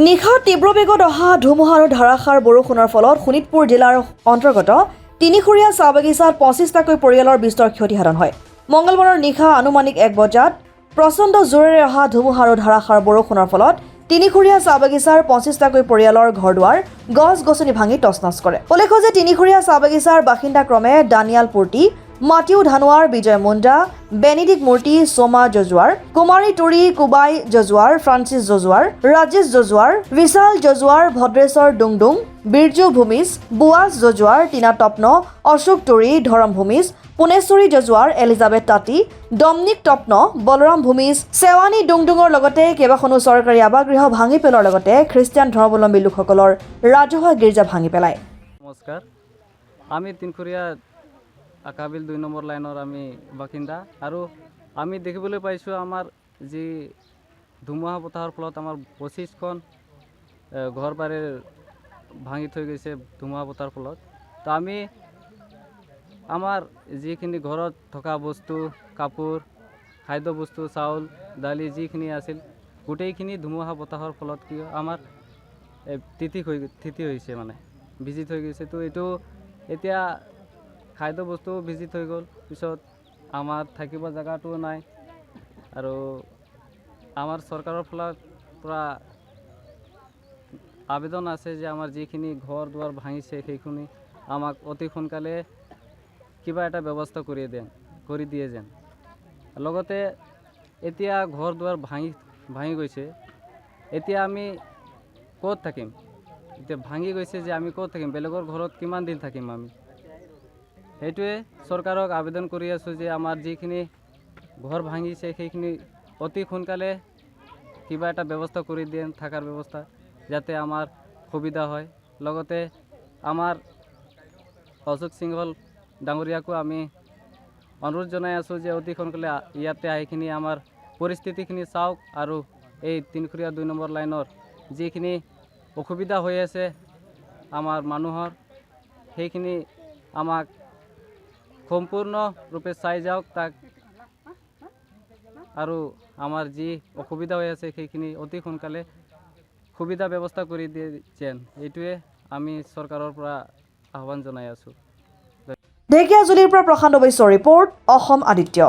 নিশা তীব্ৰ বেগত অহা ধুমুহা আৰু ধাৰাসাৰ বৰষুণৰ ফলত শোণিতপুৰ জিলাৰ অন্তৰ্গত তিনিখুৰীয়া চাহ বাগিচাত ২৫টাকৈ পৰিয়ালৰ বিস্তৰ ক্ষতিসাধন হয়। মঙলবাৰৰ নিশা আনুমানিক ১ বজাত প্ৰচণ্ড জোৰেৰে অহা ধুমুহা আৰু ধাৰাসাৰ বৰষুণৰ ফলত তিনিখুৰীয়া চাহ বাগিচাৰ ২৫টাকৈ পৰিয়ালৰ ঘৰ-দুৱাৰ গছ-গছনি ভাঙি তছনছ কৰে। উল্লেখ্য যে তিনিখুৰীয়া চাহ বাগিচাৰ বাসিন্দা ক্ৰমে দানিয়াল পূৰ্তি, মাটিউ ধানোৱাৰ, বিজয় মুণ্ডা, বেনিডিক মূৰ্তি, সোমা জজুৱাৰ, কুমাৰী তুৰী, কুবাই জজুৱাৰ, ফ্ৰান্সিছ জজুৱাৰ, ৰাজেশ জজুৱাৰ, বিশাল জজুৱাৰ, ভদ্ৰেশ্বৰ ডুংডুং, বিৰজু ভূমিজ, বুৱাজ জজুৱাৰ, টিনা তপ্ন, অশোক তুৰী, ধৰম ভূমিজ, পুনেশ্বৰী জজুৱাৰ, এলিজাবেথ তাঁতী, ডমনিক তপ্ন, বলৰাম ভূমিজ, চেৱানী ডুংডুঙৰ লগতে কেইবাখনো চৰকাৰী আৱাসগৃহ ভাঙি পেলোৱাৰ লগতে খ্ৰীষ্টিয়ান ধৰ্মাৱলম্বী লোকসকলৰ ৰাজহুৱা গীৰ্জা ভাঙি পেলায়। নমস্কাৰ, আমি তিনিখুৰীয়া আকাবিল ২ নম্বৰ লাইনৰ আমি বাসিন্দা আৰু আমি দেখিবলৈ পাইছোঁ আমাৰ যি ধুমুহা বতাহৰ ফলত আমাৰ ২৫খন ঘৰ বাৰী ভাঙি থৈ গৈছে ধুমুহা বতাহৰ ফলত। তো আমি আমাৰ যিখিনি ঘৰত থকা বস্তু, কাপোৰ, খাদ্য বস্তু, চাউল, দালি যিখিনি আছিল গোটেইখিনি ধুমুহা বতাহৰ ফলত কি আমাৰ তিতি হৈছে, মানে ভিজি থৈ গৈছে। তো এইটো এতিয়া খাদ্য বস্তু ভিজি থৈ গ'ল, পিছত আমাৰ থাকিব জেগাটোও নাই আৰু আমাৰ চৰকাৰৰ ফালৰ পৰা আবেদন আছে যে আমাৰ যিখিনি ঘৰ দুৱাৰ ভাঙিছে সেইখিনি আমাক অতি সোনকালে কিবা এটা ব্যৱস্থা কৰি দিয়ে যেন। লগতে এতিয়া ঘৰ দুৱাৰ ভাঙি গৈছে, এতিয়া আমি ক'ত থাকিম? এতিয়া ভাঙি গৈছে যে আমি ক'ত থাকিম? বেলেগৰ ঘৰত কিমান দিন থাকিম আমি? সেইটোৱে চৰকাৰক আবেদন কৰি আছোঁ যে আমাৰ যিখিনি ঘৰ ভাঙিছে সেইখিনি অতি সোনকালে কিবা এটা ব্যৱস্থা কৰি দিয়ে, থকাৰ ব্যৱস্থা, যাতে আমাৰ সুবিধা হয়। লগতে আমাৰ অশোক সিংহল ডাঙৰীয়াকো আমি অনুৰোধ জনাই আছোঁ যে অতি সোনকালে ইয়াতে আহিখিনি আমাৰ পৰিস্থিতিখিনি চাওক আৰু এই তিনিখুৰীয়া ২ নম্বৰ লাইনৰ যিখিনি অসুবিধা হৈ আছে আমাৰ মানুহৰ, সেইখিনি আমাক সম্পূৰ্ণৰূপে চাই যাওক তাক, আৰু আমাৰ যি অসুবিধা হৈ আছে সেইখিনি অতি সোনকালে সুবিধা ব্যৱস্থা কৰি দিয়ে যেন, এইটোৱে আমি চৰকাৰৰ পৰা আহ্বান জনাই আছোঁ। ঢেকীয়াজুলিৰ পৰা প্ৰশান্ত বৈশ্যৰ ৰিপৰ্ট, অসম আদিত্য।